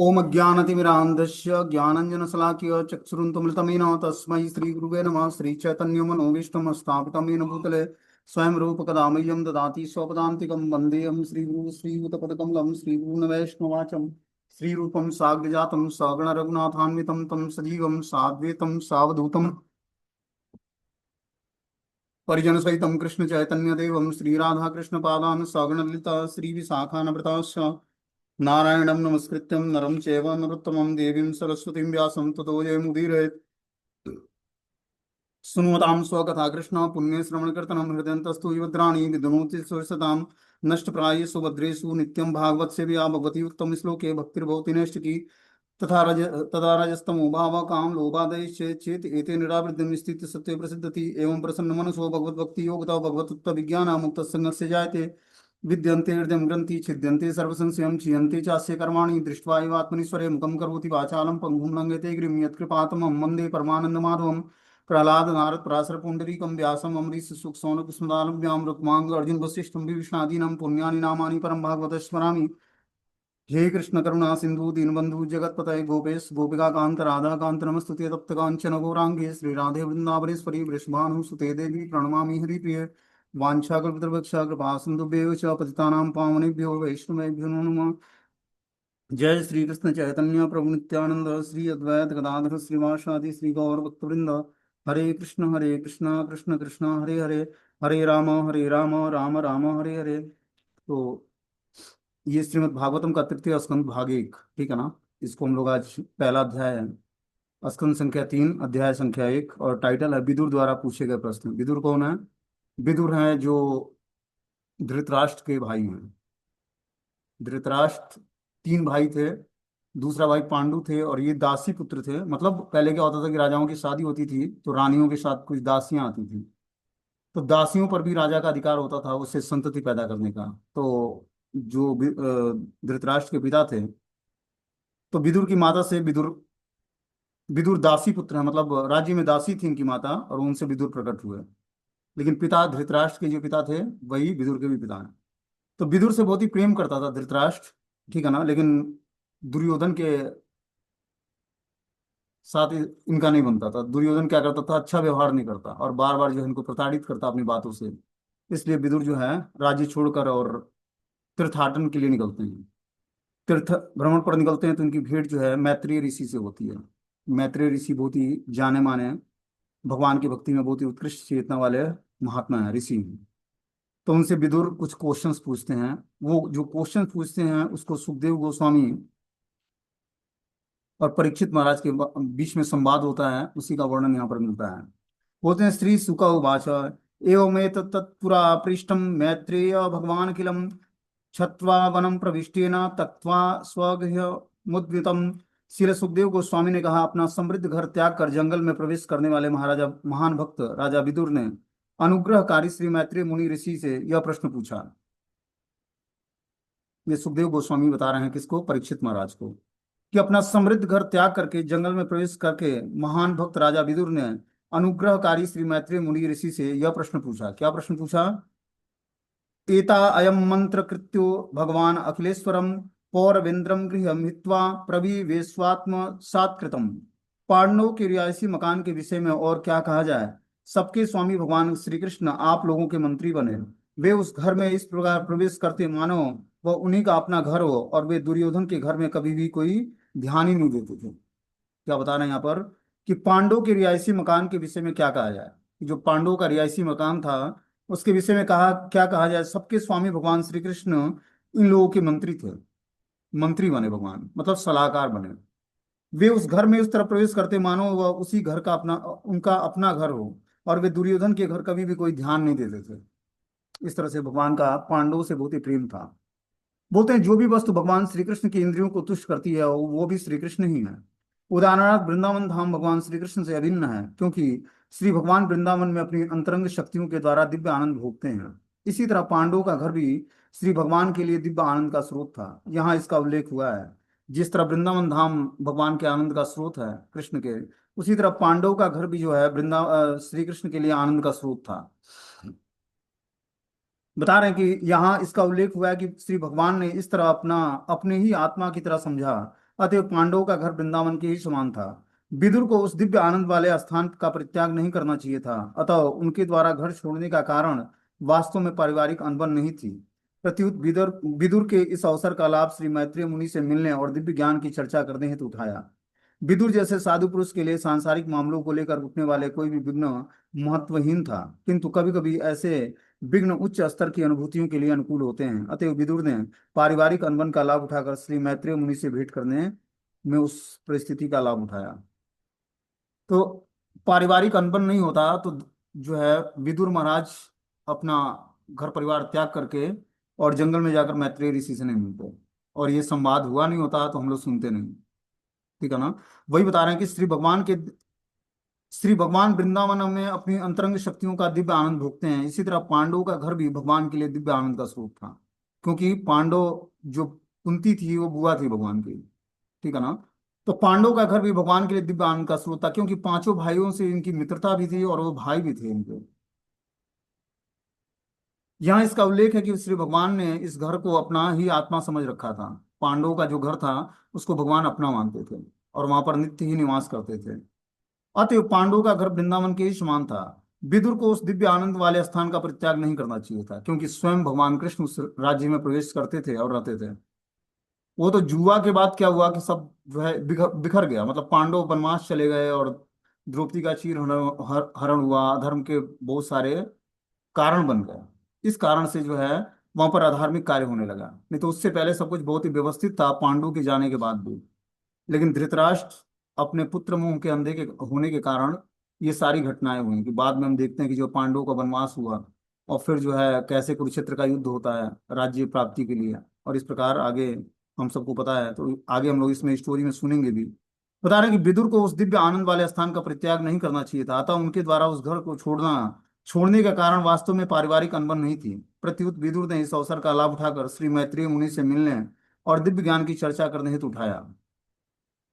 ओम अज्ञानतिमिरान्धस्य ज्ञानञ्जनशलाकया चक्षुरुन्मिलितमेन तस्मै श्रीगुरुवे नमः। श्रीचैतन्यमनोभीष्टं स्थापितं येन भूतले स्वयं रूपकदा मह्यं ददाति स्वपदान्तिकं वन्देऽहं श्रीगुरुं श्रीयुतपदकमलं श्रीगुरून् वैष्णवाचं श्रीरूपं साग्रजातं सगणरघुनाथान्वितं तं सजीवं साद्वैतं सावधूतं परिजनसहितं कृष्णचैतन्यदेवं श्रीराधाकृष्णपादान् सगणललिता श्रीविशाखान्विताश्च नारायणं नमस्कृत्यं नरं चैव नरोत्तमं देवीं सरस्वतीं व्यासं ततो जयमुदीरयेत्। सुनुवतां स्वकथा कृष्ण पुण्यश्रवणकीर्तनं हृदयन्तस्तु युवद्राणि विद्नोति सुरसतां नष्टप्रायेषु भद्रेषु नित्यं भागवत सेवया भगवती उत्तम श्लोके भक्तिर्भवति नैष्टिकी तथा तथा रजस्तमो भाव काम लोभादय चेत एते निरावृत्तिं स्थित सत्य प्रसिद्धति एवं प्रसन्न मनसो भगवत भक्ति योगता भगवत विज्ञान मुक्त संगस्य जायते विद्यन्ते हृदयं ग्रन्थि छिद्यन्ते सर्वसंशयं क्षीयन्ते चास्य कर्माणि दृष्ट्वा एव आत्मनीश्वरे मुखं करोति वाचालं पङ्गुं लङ्घयते गिरिं यत्कृपातमं वन्दे परमानन्दमाधवं प्रह्लाद नारद पराशर पुण्डरीकं व्यासम् अम्बरीश सुख सौनक स्मृतालभ्यां रुक्मांग अर्जुन वसिष्ठं विभीषणादीनां पुण्यानि नामानि परं भागवत स्मरामि। हे कृष्ण करुणा सिंधु दीनबंधु जगतपतये गोपेश गोपिका कांत राधा कांत नमस्तुते तप्त कांचन गौरांगे श्री राधे वृंदावनेश्वरी वृषभानुसुते देवी प्रणमामि हरिप्रिये वाञ्छाकल्पतरुभ्यश्च कृपा सिन्धुभ्यो च पतितानां पावनेभ्यो वैष्णवेभ्यो नमो नमः। जय श्री कृष्ण चैतन्य प्रभु नित्यानंद श्री अद्वैत गदाधर श्रीवासादि श्री गौर भक्तवृंद। हरे कृष्ण कृष्ण कृष्ण हरे हरे हरे राम राम राम हरे हरे। तो ये श्रीमद् भागवतम का तृतीय स्कंद भाग एक, ठीक है ना। इसको हम लोग आज पहला अध्याय है, स्कंद संख्या 3 अध्याय संख्या 1, और टाइटल है विदुर द्वारा पूछे गए प्रश्न। विदुर कौन है? विदुर हैं जो धृतराष्ट्र के भाई हैं। धृतराष्ट्र 3 भाई थे, दूसरा भाई पांडु थे, और ये दासी पुत्र थे। मतलब पहले क्या होता था कि राजाओं की शादी होती थी तो रानियों के साथ कुछ दासियां आती थी, तो दासियों पर भी राजा का अधिकार होता था उससे संतति पैदा करने का। तो जो धृतराष्ट्र के पिता थे, तो विदुर की माता से विदुर विदुर दासी पुत्र है, मतलब राज्य में दासी थी इनकी माता, और उनसे विदुर प्रकट हुए। लेकिन पिता धृतराष्ट्र के जो पिता थे वही विदुर के भी पिता हैं। तो विदुर से बहुत ही प्रेम करता था धृतराष्ट्र, ठीक है ना। लेकिन दुर्योधन के साथ इनका नहीं बनता था। दुर्योधन क्या करता था, अच्छा व्यवहार नहीं करता और बार बार जो है इनको प्रताड़ित करता अपनी बातों से। इसलिए विदुर जो है राज्य छोड़कर और तीर्थाटन के लिए निकलते हैं। तीर्थ भ्रमण पर निकलते हैं तो इनकी भेंट जो है मैत्रेय ऋषि से होती है। मैत्रेय ऋषि बहुत ही जाने माने, भगवान की भक्ति में बहुत ही उत्कृष्ट चेतना वाले महात्मा हैं, ऋषि हैं। तो उनसे विदुर कुछ क्वेश्चंस पूछते हैं। वो जो क्वेश्चन पूछते हैं उसको सुखदेव गोस्वामी और परीक्षित महाराज के बीच में संवाद होता है, उसी का वर्णन यहाँ पर मिलता है। बोलते हैं श्री सुक उवाच एवमेत तत्पुरा पृष्ठम मैत्रेय भगवान किलम छत्वा वनम प्रविष्टेन तत्वा स्वगृह मुद्रितम। श्री सुखदेव गोस्वामी ने कहा, अपना समृद्ध घर त्याग कर जंगल में प्रवेश करने वाले महाराजा महान भक्त राजा विदुर ने अनुग्रहकारी श्री मैत्रेय मुनि ऋषि से यह प्रश्न पूछा। ये सुखदेव गोस्वामी बता रहे हैं किसको? परीक्षित महाराज को, कि अपना समृद्ध घर त्याग करके जंगल में प्रवेश करके महान भक्त राजा विदुर ने अनुग्रहकारी श्री मैत्रेय मुनि ऋषि से यह प्रश्न पूछा। क्या प्रश्न पूछा? एता अयम मंत्र कृत्यो भगवान अखिलेश्वरम पौरवेन्द्रम गृह हित्वा प्रविवेश्वात्म सात्कृतम। पांडवों के रियायती मकान के विषय में और क्या कहा जाए। सबके स्वामी भगवान श्री कृष्ण आप लोगों के मंत्री बने। वे उस घर में इस प्रकार प्रवेश करते मानो वह उन्हीं का अपना घर हो, और वे दुर्योधन के घर में कभी भी कोई ध्यान ही नहीं देते थे। क्या बता रहे हैं यहाँ पर कि पांडवों के रिहायशी मकान के विषय में क्या कहा जाए। जो पांडवों का रिहायशी मकान था उसके विषय में कहा, क्या कहा जाए। सबके स्वामी भगवान श्री कृष्ण इन लोगों के मंत्री थे, मंत्री बने भगवान, मतलब सलाहकार बने। वे उस घर में उस तरह प्रवेश करते मानो वह उसी घर का अपना उनका अपना घर हो, और वे दुर्योधन के घर कभी भी कोई ध्यान नहीं देते थे। इस तरह से भगवान का पांडवों से बहुत ही प्रेम था। बोलते हैं जो भी वस्तु भगवान श्री कृष्ण की इंद्रियों को तुष्ट करती है वो भी श्री कृष्ण ही है। उदाहरणार्थ वृंदावन धाम भगवान श्री कृष्ण से अभिन्न है, क्योंकि श्री भगवान वृंदावन में अपनी अंतरंग शक्तियों के द्वारा दिव्य आनंद भोगते हैं। इसी तरह पांडवों का घर भी श्री भगवान के लिए दिव्य आनंद का स्रोत था। यहाँ इसका उल्लेख हुआ है। जिस तरह वृंदावन धाम भगवान के आनंद का स्रोत है कृष्ण के, उसी तरह पांडवों का घर भी जो है श्री कृष्ण के लिए आनंद का स्रोत था। बता रहे हैं कि यहाँ इसका उल्लेख हुआ है कि श्री भगवान ने इस तरह अपना अपने ही आत्मा की तरह समझा अतएव पांडवों का घर वृंदावन के ही समान था। विदुर को उस दिव्य आनंद वाले स्थान का परित्याग नहीं करना चाहिए था, अतः उनके द्वारा घर छोड़ने का कारण वास्तव में पारिवारिक अनबन नहीं थी। प्रत्युत विदुर विदुर के इस अवसर का लाभ श्री मैत्रेय मुनि से मिलने और दिव्य ज्ञान की चर्चा करने हेतु उठाया। विदुर जैसे साधु पुरुष के लिए सांसारिक मामलों को लेकर उठने वाले कोई भी विघ्न महत्वहीन था, किंतु कभी कभी ऐसे विघ्न उच्च स्तर की अनुभूतियों के लिए अनुकूल होते हैं। अतएव विदुर ने पारिवारिक अनबन का लाभ उठाकर श्री मैत्रेय मुनि से भेंट करने में उस परिस्थिति का लाभ उठाया। तो पारिवारिक अनबन नहीं होता तो जो है विदुर महाराज अपना घर परिवार त्याग करके और जंगल में जाकर मैत्रेय ऋषि से नहीं मिलते, और ये संवाद हुआ नहीं होता तो हम लोग सुनते नहीं। ठीक है ना। वही बता रहे हैं कि श्री भगवान वृंदावन में अपनी अंतरंग शक्तियों का दिव्य आनंद भोगते हैं। इसी तरह पांडवों का घर भी भगवान के लिए दिव्य आनंद का स्रोत था, क्योंकि पांडव जो कुंती थी वो बुआ थी भगवान की। ठीक है ना। तो पांडवों का घर भी भगवान के लिए दिव्य आनंद का स्रोत था, क्योंकि पांचों भाइयों से इनकी मित्रता भी थी और वो भाई भी थे इनके। यहाँ इसका उल्लेख है कि श्री भगवान ने इस घर को अपना ही आत्मा समझ रखा था। पांडवों का जो घर था उसको भगवान अपना मानते थे और वहां पर नित्य ही निवास करते थे। अतएव पांडवों का घर वृंदावन के ही समान था। विदुर को उस दिव्य आनंद वाले स्थान का परित्याग नहीं करना चाहिए था, क्योंकि स्वयं भगवान कृष्ण उस राज्य में प्रवेश करते थे और रहते थे। वो तो जुआ के बाद क्या हुआ कि सब जो है बिखर बिखर गया, मतलब पांडव वनवास चले गए और द्रौपदी का चीर हरण हुआ, अधर्म के बहुत सारे कारण बन गए। इस कारण से जो है वहां पर अधार्मिक कार्य होने लगा। नहीं तो उससे पहले सब कुछ बहुत ही व्यवस्थित था पांडु के जाने के बाद भी। लेकिन धृतराष्ट्र अपने पुत्र मोह के अंधे के होने के कारण ये सारी घटनाएं हुई कि बाद में हम देखते हैं कि जो पांडवों का वनवास हुआ और फिर जो है कैसे कुरुक्षेत्र का युद्ध होता है राज्य प्राप्ति के लिए, और इस प्रकार आगे हम सबको पता है। तो आगे हम लोग इसमें स्टोरी में सुनेंगे भी। बता रहे हैं कि विदुर को उस दिव्य आनंद वाले स्थान का परित्याग नहीं करना चाहिए था, अतः उनके द्वारा उस घर को छोड़ने का कारण वास्तव में पारिवारिक अनबन नहीं थी। प्रत्युत विदुर ने इस अवसर का लाभ उठाकर श्री मैत्रेय मुनि से मिलने और दिव्य ज्ञान की चर्चा करने हेतु उठाया।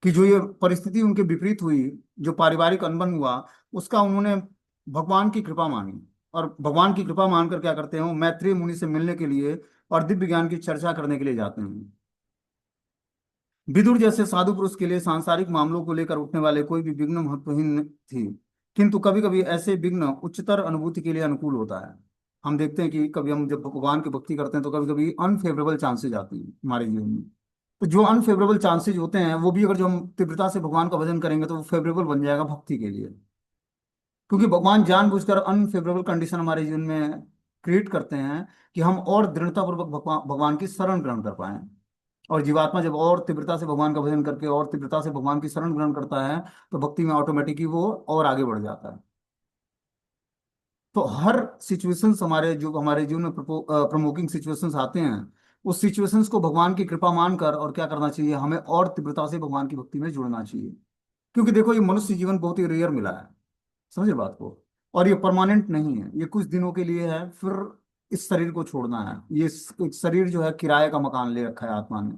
कि जो ये परिस्थिति उनके विपरीत हुई, जो पारिवारिक अनबन हुआ, उसका उन्होंने भगवान की कृपा मानी। और भगवान की कृपा मानकर क्या करते हैं, वो मैत्रेय मुनि से मिलने के लिए और दिव्य ज्ञान की चर्चा करने के लिए जाते हैं। विदुर जैसे साधु पुरुष के लिए सांसारिक मामलों को लेकर उठने वाले कोई भी विघ्न महत्वहीन थी, किंतु कभी कभी ऐसे विघ्न उच्चतर अनुभूति के लिए अनुकूल होता है। हम देखते हैं कि कभी हम जब भगवान की भक्ति करते हैं तो कभी कभी अनफेवरेबल चांसेज आती हैं हमारे जीवन में। तो जो अनफेवरेबल चांसेज होते हैं वो भी अगर जो हम तीव्रता से भगवान का भजन करेंगे तो वो फेवरेबल बन जाएगा भक्ति के लिए। क्योंकि भगवान जानबूझकर अनफेवरेबल कंडीशन हमारे जीवन में क्रिएट करते हैं कि हम और दृढ़तापूर्वक भगवान की शरण ग्रहण कर पाए। और जीवात्मा जब और तीव्रता से भगवान का भजन करके और तीव्रता से भगवान की शरण ग्रहण करता है तो भक्ति में ऑटोमेटिकली वो और आगे बढ़ जाता है। तो हर सिचुएशंस हमारे जो हमारे जीवन में प्रमोकिंग सिचुएशंस आते हैं, उस सिचुएशंस को भगवान की कृपा मानकर और क्या करना चाहिए, हमें और तीव्रता से भगवान की भक्ति में जुड़ना चाहिए। क्योंकि देखो ये मनुष्य जीवन बहुत ही रेयर मिला है, समझे बात को। और ये परमानेंट नहीं है, ये कुछ दिनों के लिए है, फिर इस शरीर को छोड़ना है। एक शरीर जो है किराए का मकान ले रखा है आत्मा ने,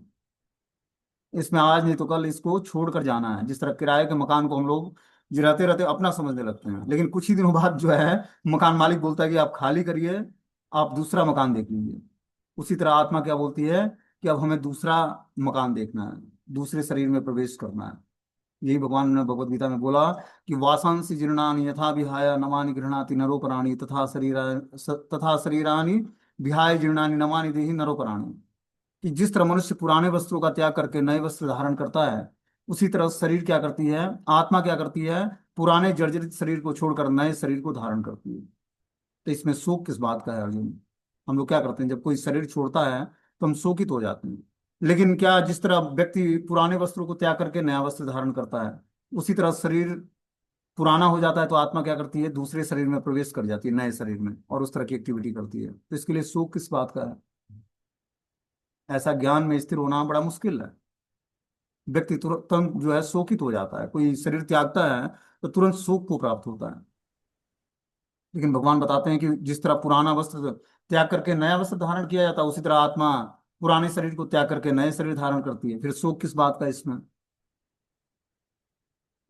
इसमें आज नहीं तो कल इसको छोड़कर जाना है। जिस तरह किराए के मकान को हम लोग जिराते रहते अपना समझने लगते हैं, लेकिन कुछ ही दिनों बाद जो है मकान मालिक बोलता है कि आप खाली करिए, आप दूसरा मकान देख लीजिए। उसी तरह आत्मा क्या बोलती है कि अब हमें दूसरा मकान देखना है, दूसरे शरीर में प्रवेश करना है। यही भगवान ने भगवत गीता में बोला कि वासांसि जीर्णानि यथा विहाय नवानि गृह्णाति नरोपराणि तथा शरीरानि विहाय जीर्णानि नवानि देहि नरोपराणि। कि जिस तरह मनुष्य पुराने वस्त्रों का त्याग करके नए वस्त्र धारण करता है, उसी तरह शरीर क्या करती है, आत्मा क्या करती है, पुराने जर्जरित शरीर को छोड़कर नए शरीर को धारण करती है। तो इसमें शोक किस बात का है अर्जुन। हम लोग क्या करते हैं जब कोई शरीर छोड़ता है तो हम शोकित हो जाते हैं। लेकिन क्या जिस तरह व्यक्ति पुराने वस्त्रों को त्याग करके नया वस्त्र धारण करता है, उसी तरह शरीर पुराना हो जाता है तो आत्मा क्या करती है, दूसरे शरीर में प्रवेश कर जाती है, नए शरीर में, और उस तरह की एक्टिविटी करती है। तो इसके लिए शोक किस बात का है। ऐसा ज्ञान में स्थिर होना बड़ा मुश्किल है। व्यक्ति तुरंत जो है शोकित हो जाता है, कोई शरीर त्यागता है तो तुरंत शोक को प्राप्त होता है। लेकिन भगवान बताते हैं कि जिस तरह पुराना वस्त्र त्याग करके नया वस्त्र धारण किया जाता है, उसी तरह आत्मा पुराने शरीर को त्याग करके नए शरीर धारण करती है। फिर शोक किस बात का इसमें।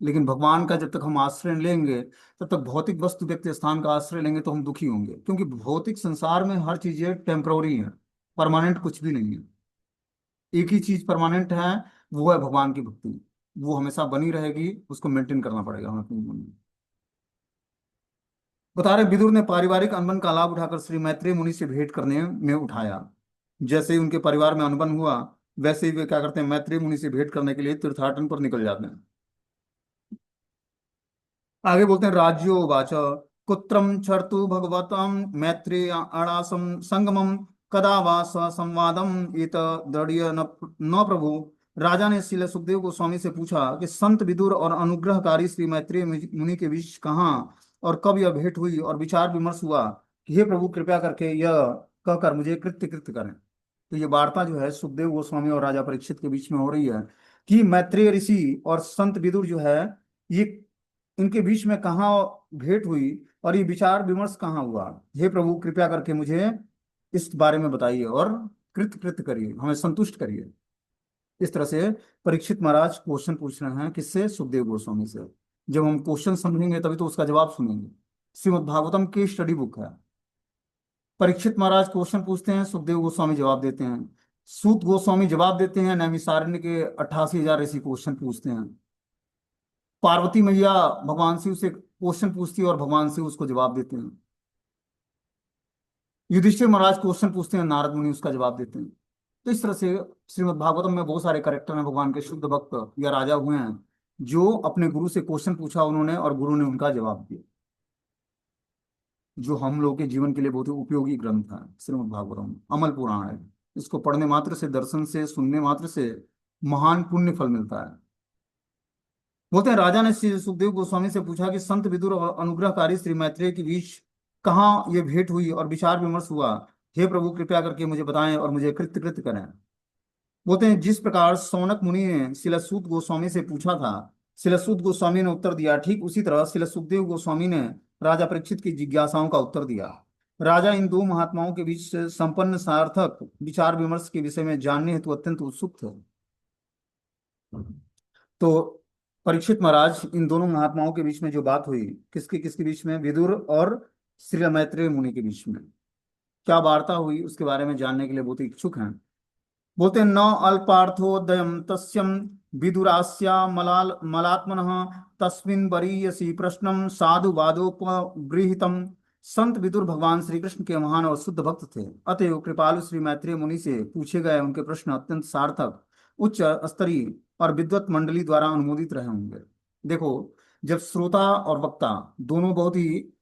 लेकिन भगवान का जब तक हम आश्रय लेंगे, तब तक भौतिक वस्तु व्यक्ति स्थान का आश्रय लेंगे तो हम दुखी होंगे, क्योंकि भौतिक संसार में हर चीजें टेम्पररी है, परमानेंट कुछ भी नहीं है। एक ही चीज परमानेंट है, वो है भगवान की भक्ति। वो हमेशा बनी रहेगी, उसको मेंटेन करना पड़ेगा हमें अपने जीवन में। बता रहे विदुर ने पारिवारिक अनबन का लाभ उठाकर श्री मैत्रेय मुनि से भेंट करने में उठाया। जैसे ही उनके परिवार में अनबन हुआ, वैसे ही वे क्या करते हैं, मैत्रेय मुनि से भेंट करने के लिए तीर्थाटन पर निकल जाते हैं। आगे बोलते हैं राज्यो वाच कुत्रम चरतु भगवतम मैत्रेय अणासम संगमम कदा वा स संवादम इत दृढ़ न प्रभु। राजा ने श्रील सुखदेव गोस्वामी से पूछा कि संत विदुर और अनुग्रहकारी श्री मैत्रेय मुनि के बीच कहाँ और कब यह भेंट हुई और विचार विमर्श हुआ कि हे प्रभु कृपया करके यह कहकर मुझे कृत्य कृत्य करें। तो ये वार्ता जो है सुखदेव गोस्वामी और राजा परीक्षित के बीच में हो रही है कि मैत्रेय ऋषि और संत विदुर जो है, ये इनके बीच में कहाँ भेंट हुई और ये विचार विमर्श कहाँ हुआ। हे प्रभु कृपया करके मुझे इस बारे में बताइए और कृत कृत करिए, हमें संतुष्ट करिए। इस तरह से परीक्षित महाराज क्वेश्चन पूछ रहे हैं, किससे? सुखदेव गोस्वामी से। जब हम क्वेश्चन समझेंगे तभी तो उसका जवाब सुनेंगे। श्रीमद् भागवतम की स्टडी बुक है। परीक्षित महाराज क्वेश्चन पूछते हैं, सुखदेव गोस्वामी जवाब देते हैं। सूत गोस्वामी जवाब देते हैं, नैमिषारण्य के 88,000 ऋषि क्वेश्चन पूछते हैं। पार्वती मैया भगवान शिव से क्वेश्चन पूछती है और भगवान शिव उसको जवाब देते हैं। युधिष्ठिर महाराज क्वेश्चन पूछते हैं, नारद मुनि उसका जवाब देते हैं। तो इस तरह से श्रीमद् भागवतम में बहुत सारे करेक्टर हैं, भगवान के शुद्ध भक्त या राजा हुए हैं जो अपने गुरु से क्वेश्चन पूछा उन्होंने और गुरु ने उनका जवाब दिया। जो हम लोग के जीवन के लिए बहुत ही उपयोगी ग्रंथ है श्रीमद् भागवतम, अमल पुराण है। इसको पढ़ने मात्र से, दर्शन से, सुनने मात्र से महान पुण्य फल मिलता है। बोलते हैं राजा ने श्री सुखदेव गोस्वामी से पूछा कि संत विदुर और अनुग्रहकारी श्री मैत्रेय के बीच कहाँ ये भेंट हुई और विचार विमर्श हुआ। हे प्रभु कृपया करके मुझे बताएं और मुझे कृत्य कृत्य करें। बोलते हैं जिस प्रकार सौनक मुनि ने शिलासूत गोस्वामी से पूछा था, शिलासूत गोस्वामी ने उत्तर दिया, ठीक उसी तरह शिला सुखदेव गोस्वामी ने राजा परीक्षित की जिज्ञासाओं का उत्तर दिया। राजा इन दो महात्माओं के बीच संपन्न सार्थक विचार विमर्श के विषय में जानने हेतु अत्यंत उत्सुक थे। तो परीक्षित महाराज इन दोनों महात्माओं के बीच में जो बात हुई, किसके किसके बीच में? विदुर और श्री मैत्रेय मुनि के बीच में क्या वार्ता हुई, उसके बारे में जानने के लिए बहुत इच्छुक हैं। बोलते हैं न अल्पार्थोदयम तस्यम विदुरास्या मलाल मलात्मनः तस्मिन् वरीयसी प्रश्नम साधु वादोपगृहीतम। संत विदुर भगवान श्री कृष्ण के महान और शुद्ध भक्त थे, अतएव कृपालु श्री मैत्रेय मुनि से पूछे गए उनके प्रश्न अत्यंत सार्थक, उच्च स्तरीय और विद्वत मंडली द्वारा अनुमोदित रहे होंगे। देखो, जब श्रोता और वक्ता दोनों बहुत ही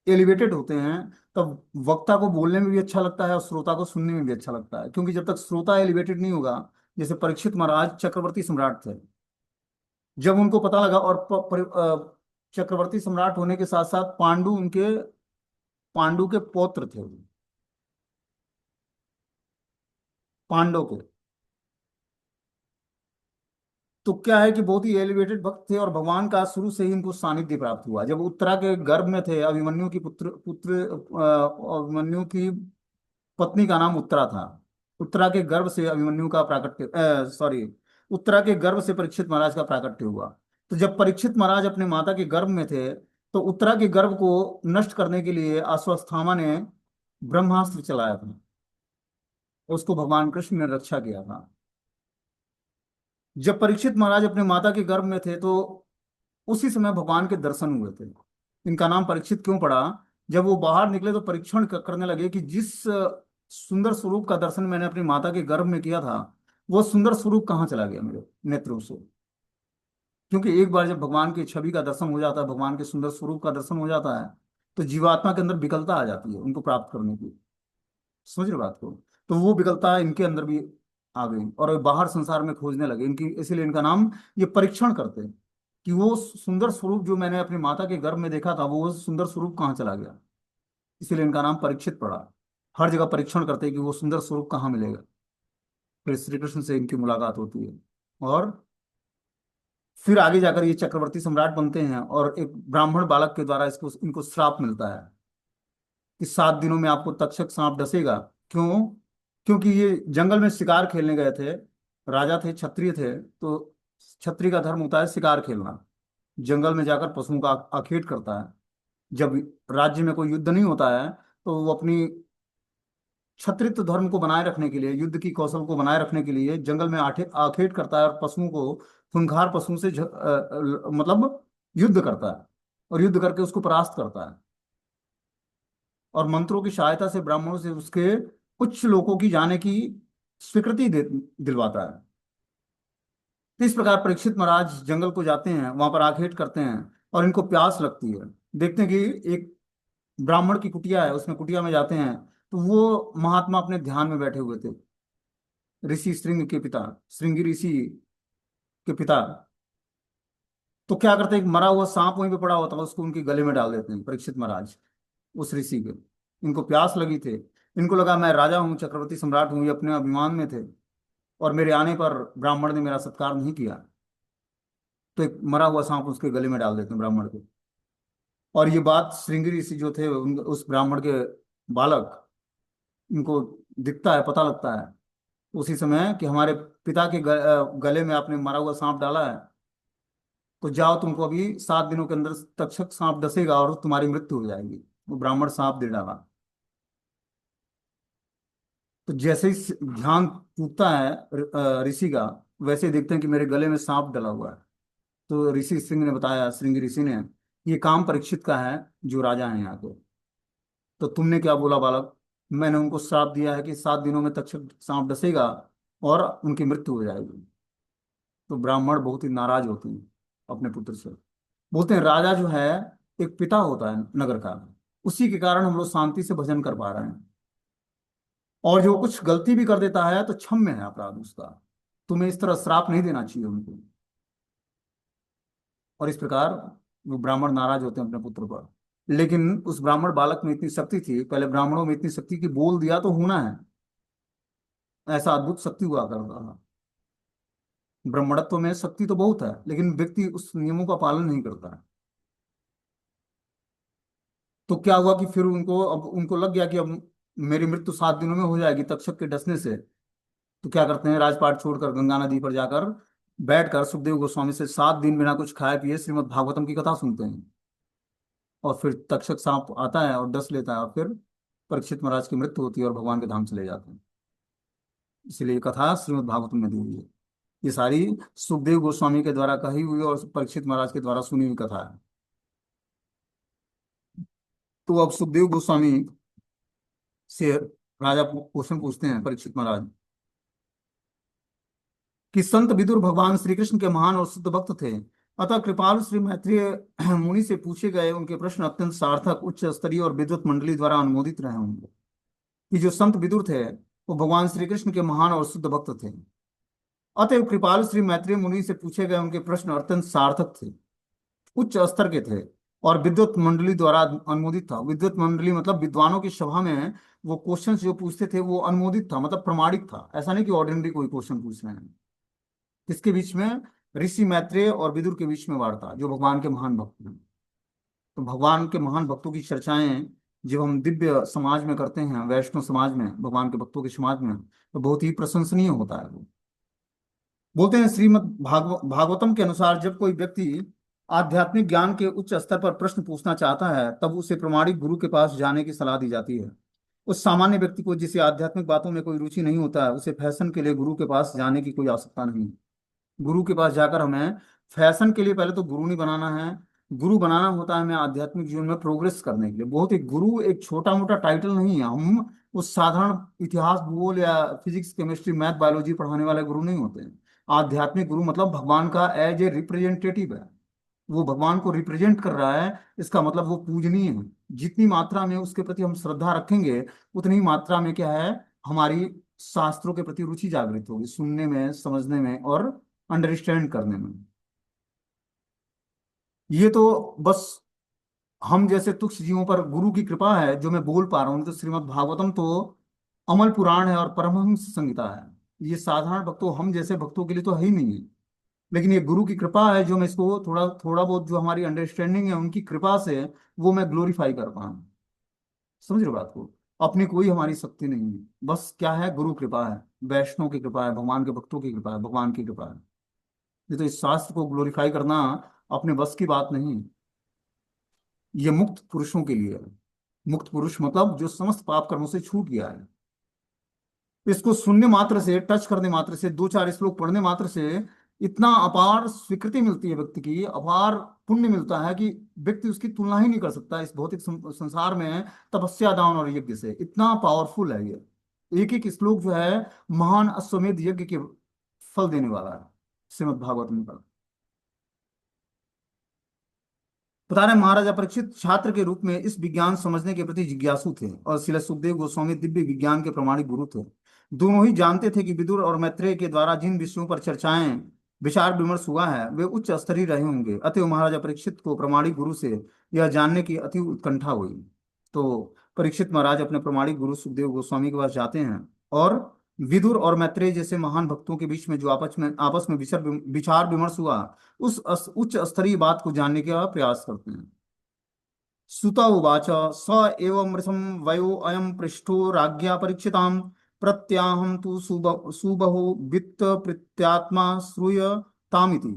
एलिवेटेड होते हैं, तब वक्ता को बोलने में भी अच्छा लगता है और श्रोता को सुनने में भी अच्छा लगता है। क्योंकि जब तक श्रोता एलिवेटेड नहीं होगा, जैसे परीक्षित महाराज चक्रवर्ती सम्राट थे, जब उनको पता लगा और चक्रवर्ती सम्राट होने के साथ साथ पांडु के पौत्र थे वो, पांडव के। तो क्या है कि बहुत ही एलिवेटेड भक्त थे और भगवान का शुरू से ही इनको सानिध्य प्राप्त हुआ। जब उत्तरा के गर्भ में थे, अभिमन्यु की पुत्र पुत्र अभिमन्यु की पत्नी का नाम उत्तरा था। उत्तरा के गर्भ से अभिमन्यु का प्राकट्य, सॉरी, उत्तरा के गर्भ से परीक्षित महाराज का प्राकट्य हुआ। तो जब परीक्षित महाराज अपने माता के गर्भ में थे, तो उत्तरा के गर्भ को नष्ट करने के लिए अश्वत्थामा ने ब्रह्मास्त्र चलाया था। उसको भगवान कृष्ण ने रक्षा किया था। जब परीक्षित महाराज अपने माता के गर्भ में थे, तो उसी समय भगवान के दर्शन हुए थे। इनका नाम परीक्षित क्यों पड़ा? जब वो बाहर निकले तो परीक्षण करने लगे कि जिस सुंदर स्वरूप का दर्शन मैंने अपनी माता के गर्भ में किया था, वो सुंदर स्वरूप कहाँ चला गया मेरे नेत्रों से। क्योंकि एक बार जब भगवान की छवि का दर्शन हो जाता है, भगवान के सुंदर स्वरूप का दर्शन हो जाता है, तो जीवात्मा के अंदर विकलता आ जाती है उनको प्राप्त करने की। समझ रहे बात को? तो वो विकलता इनके अंदर भी आ गई और वे बाहर संसार में खोजने लगे इनकी। इसीलिए इनका नाम, ये परीक्षण करते हैं कि वो सुंदर स्वरूप जो मैंने अपनी माता के गर्भ में देखा था, वो सुंदर स्वरूप कहाँ चला गया। इसीलिए इनका नाम परीक्षित पड़ा। हर जगह परीक्षण करते हैं कि वो सुंदर स्वरूप कहाँ मिलेगा। फिर श्री कृष्ण से इनकी मुलाकात होती है और फिर आगे जाकर ये चक्रवर्ती सम्राट बनते हैं और एक ब्राह्मण बालक के द्वारा इसको इनको श्राप मिलता है कि 7 दिनों में आपको तक्षक सांप डसेगा। क्यों? क्योंकि ये जंगल में शिकार खेलने गए थे, राजा थे, क्षत्रिय थे, तो क्षत्रिय का धर्म होता है शिकार खेलना। जंगल में जाकर पशुओं का आखेट करता है। जब राज्य में कोई युद्ध नहीं होता है, तो वो अपनी क्षत्रिय धर्म को बनाए रखने के लिए, युद्ध की कौशल को बनाए रखने के लिए जंगल में आखेट करता है और पशुओं को, खूंखार पशुओं से मतलब युद्ध करता है, और युद्ध करके उसको परास्त करता है, और मंत्रों की सहायता से ब्राह्मणों से उसके उच्च लोकों की जाने की स्वीकृति दिलवाता है। तो इस प्रकार परीक्षित महाराज जंगल को जाते हैं, वहां पर आखेट करते हैं, और इनको प्यास लगती है। देखते हैं कि एक ब्राह्मण की कुटिया है, उसमें कुटिया में जाते हैं, तो वो महात्मा अपने ध्यान में बैठे हुए थे, ऋषि श्रृंग के पिता, श्रृंगी ऋषि के पिता। तो क्या करते हैं, एक मरा हुआ सांप वहीं पे पड़ा होता है, उसको उनके गले में डाल देते हैं परीक्षित महाराज, उस ऋषि के। इनको प्यास लगी थी, इनको लगा मैं राजा हूँ, चक्रवर्ती सम्राट हूँ, ये अपने अभिमान में थे, और मेरे आने पर ब्राह्मण ने मेरा सत्कार नहीं किया। तो एक मरा हुआ सांप उसके गले में डाल देते हैं ब्राह्मण के। और ये बात श्रृंगी ऋषि जो थे उस ब्राह्मण के बालक, इनको दिखता है, पता लगता है उसी समय कि हमारे पिता के गले में आपने मरा हुआ सांप डाला है, तो जाओ, तुमको अभी 7 दिनों के अंदर तक्षक सांप डसेगा और तुम्हारी मृत्यु हो जाएगी। वो ब्राह्मण सांप दे डाला। तो जैसे ही ध्यान टूटता है ऋषि का, वैसे ही देखते हैं कि मेरे गले में सांप डला हुआ है। तो ऋषि सिंह ने बताया, श्रृंगी ऋषि ने, ये काम परीक्षित का है जो राजा है यहाँ के। तो तुमने क्या बोला बालक? मैंने उनको श्राप दिया है कि 7 दिनों में तक्षक सांप डसेगा और उनकी मृत्यु हो जाएगी। तो ब्राह्मण बहुत ही नाराज होते हैं अपने पुत्र से, बोलते हैं राजा जो है एक पिता होता है नगर का, उसी के कारण हम लोग शांति से भजन कर पा रहे हैं, और जो कुछ गलती भी कर देता है तो क्षम्य है अपराध उसका, तुम्हें इस तरह श्राप नहीं देना चाहिए उनको। और इस प्रकार वो ब्राह्मण नाराज होते हैं अपने पुत्र पर। लेकिन उस ब्राह्मण बालक में इतनी शक्ति थी, पहले ब्राह्मणों में इतनी शक्ति कि बोल दिया तो होना है, ऐसा अद्भुत शक्ति हुआ करता था। ब्राह्मणत्व में शक्ति तो बहुत है, लेकिन व्यक्ति उस नियमों का पालन नहीं करता है। तो क्या हुआ कि फिर उनको, अब उनको लग गया कि अब मेरी मृत्यु 7 दिनों में हो जाएगी तक्षक के डसने से। तो क्या करते हैं, राजपाट छोड़कर गंगा नदी पर जाकर बैठकर सुखदेव गोस्वामी से 7 दिन बिना कुछ खाए पिए श्रीमद् भागवतम की कथा सुनते हैं। और फिर तक्षक सांप आता है और डस लेता है, और फिर परीक्षित महाराज की मृत्यु होती है और भगवान के धाम चले जाते हैं। इसलिए ये कथा श्रीमद् भागवतम में दी हुई है। ये सारी सुखदेव गोस्वामी के द्वारा कही हुई और परीक्षित महाराज के द्वारा सुनी हुई कथा है। तो अब सुखदेव गोस्वामी से राजा क्वेश्चन पूछते हैं परीक्षित महाराज कि संत विदुर भगवान श्री कृष्ण के महान और शुद्ध भक्त थे, अतः कृपालु श्री मैत्रेय मुनि से पूछे गए उनके प्रश्न अत्यंत सार्थक, उच्च स्तरीय और विद्वत मंडली द्वारा अनुमोदित रहे होंगे। कि जो संत विदुर थे वो भगवान श्री कृष्ण के महान और शुद्ध भक्त थे, अतएव कृपालु श्री मैत्रेय मुनि से पूछे गए उनके प्रश्न अत्यंत सार्थक थे, उच्च स्तर के थे, और विद्वत मंडली द्वारा अनुमोदित था। विद्वत मंडली मतलब विद्वानों की सभा में वो क्वेश्चंस जो पूछते थे वो अनुमोदित था, मतलब प्रमाणिक था, ऐसा नहीं कि ऑर्डिनरी कोई क्वेश्चन पूछ रहे हैं। किसके बीच में? ऋषि मैत्रेय और विदुर के बीच में वार्ता, जो भगवान के महान भक्त हैं। तो भगवान के महान भक्तों की चर्चाएं जब हम दिव्य समाज में करते हैं, वैष्णव समाज में, भगवान के भक्तों के समाज में, तो बहुत ही प्रशंसनीय होता है वो। बोलते हैं श्रीमद् भागवतम के अनुसार जब कोई व्यक्ति आध्यात्मिक ज्ञान के उच्च स्तर पर प्रश्न पूछना चाहता है, तब उसे प्रमाणिक गुरु के पास जाने की सलाह दी जाती है। उस सामान्य व्यक्ति को जिसे आध्यात्मिक बातों में कोई रुचि नहीं होता है, उसे फैशन के लिए गुरु के पास जाने की कोई आवश्यकता नहीं है। गुरु के पास जाकर हमें फैशन के लिए पहले तो गुरु नहीं बनाना है। गुरु बनाना होता है हमें आध्यात्मिक जीवन में प्रोग्रेस करने के लिए। बहुत ही गुरु एक छोटा मोटा टाइटल नहीं है। हम उस साधारण इतिहास, भूगोल या फिजिक्स, केमिस्ट्री, मैथ, बायोलॉजी पढ़ाने वाले गुरु नहीं होते हैं। आध्यात्मिक गुरु मतलब भगवान का एज ए रिप्रेजेंटेटिव है, वो भगवान को रिप्रेजेंट कर रहा है। इसका मतलब वो पूजनीय है। जितनी मात्रा में उसके प्रति हम श्रद्धा रखेंगे, उतनी ही मात्रा में क्या है, हमारी शास्त्रों के प्रति रुचि जागृत होगी, सुनने में, समझने में और अंडरस्टैंड करने में। ये तो बस हम जैसे तुच्छ जीवों पर गुरु की कृपा है जो मैं बोल पा रहा हूँ। नहीं तो श्रीमद् भागवतम तो अमल पुराण है और परमहंस संहिता है। ये साधारण भक्तों, हम जैसे भक्तों के लिए तो है ही नहीं है। लेकिन ये गुरु की कृपा है जो मैं इसको थोड़ा थोड़ा बहुत, जो हमारी अंडरस्टैंडिंग है उनकी कृपा से, वो मैं ग्लोरीफाई कर पाऊँ। समझ रहे हो बात को? अपनी कोई हमारी शक्ति नहीं है, बस क्या है, गुरु कृपा है, वैष्णव की कृपा है, भगवान के भक्तों की कृपा है, भगवान की कृपा है। ये तो इस शास्त्र को ग्लोरीफाई करना अपने बस की बात नहीं। ये मुक्त पुरुषों के लिए है। मुक्त पुरुष मतलब जो समस्त पाप कर्मों से छूट गया है। इसको सुनने मात्र से, टच करने मात्र से, दो चार श्लोक पढ़ने मात्र से इतना अपार स्वीकृति मिलती है व्यक्ति की, अपार पुण्य मिलता है कि व्यक्ति उसकी तुलना ही नहीं कर सकता इस भौतिक संसार में। तपस्या, दान और यज्ञ से इतना पावरफुल है ये। एक एक श्लोक जो है महान अश्वमेध यज्ञ के फल देने वाला है, श्रीमद् भागवत में का। बता रहे हैं, महाराजा परीक्षित छात्र के रूप में इस विज्ञान समझने के प्रति जिज्ञासु थे, और श्रील सुखदेव गोस्वामी दिव्य विज्ञान के प्रमाणिक गुरु थे। दोनों ही जानते थे कि विदुर और मैत्रेय के द्वारा जिन विषयों पर चर्चाएं, विचार विमर्श हुआ है वे उच्च स्तरीय रहे होंगे। अतएव महाराजा परीक्षित को प्रमाणिक गुरु से यह जानने की अति उत्कंठा हुई। तो परीक्षित महाराज अपने प्रमाणिक गुरु सुखदेव गोस्वामी के पास जाते हैं, और विदुर और मैत्रेय जैसे महान भक्तों के बीच में जो आपस में विचार विमर्श हुआ, उस उच्च स्तरीय बात को जानने का प्रयास करते हैं। सुत उवाच स एव मृषं वयो अयं पृष्ठो राज्ञा परीक्षिताम् प्रत्याहं तु सुबहु वित्त प्रत्यात्मा श्रूय तामिति।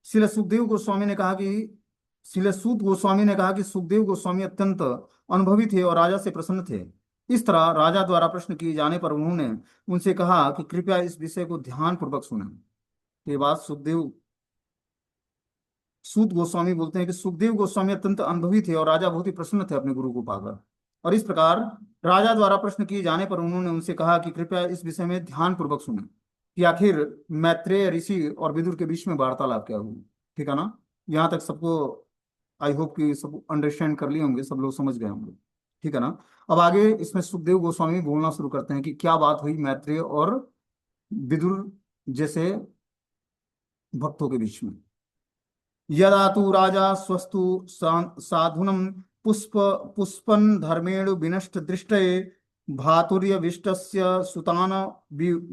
श्रील सुखदेव गोस्वामी ने कहा कि श्रील सूत गोस्वामी ने कहा कि सुखदेव गोस्वामी अत्यंत अनुभवी थे और राजा से प्रसन्न थे। इस तरह राजा द्वारा प्रश्न किए जाने पर उन्होंने उनसे कहा कि कृपया इस विषय को ध्यान पूर्वक सुनें। ये बात सुखदेव सूत गोस्वामी बोलते हैं कि सुखदेव गोस्वामी अत्यंत अनुभवी थे और राजा बहुत ही प्रसन्न थे अपने गुरु को पाकर। और इस प्रकार राजा द्वारा प्रश्न किए जाने पर उन्होंने उनसे कहा कि कृपया इस विषय में ध्यान पूर्वक सुने कि आखिर मैत्रेय ऋषि और विदुर के बीच में वार्तालाप क्या हुई। ठीक है ना? यहाँ तक सबको आई होप कि सब अंडरस्टैंड कर लिए होंगे, सब लोग समझ गए होंगे। ठीक है ना? अब आगे इसमें सुखदेव गोस्वामी बोलना शुरू करते हैं कि क्या बात हुई मैत्रेय और विदुर जैसे भक्तों के बीच में। यदा तु राजा स्वस्तु साधुनं पुष्प पुष्पन धर्मेण विनष्ट दृष्टये भातुर्यविष्टस्य सुतान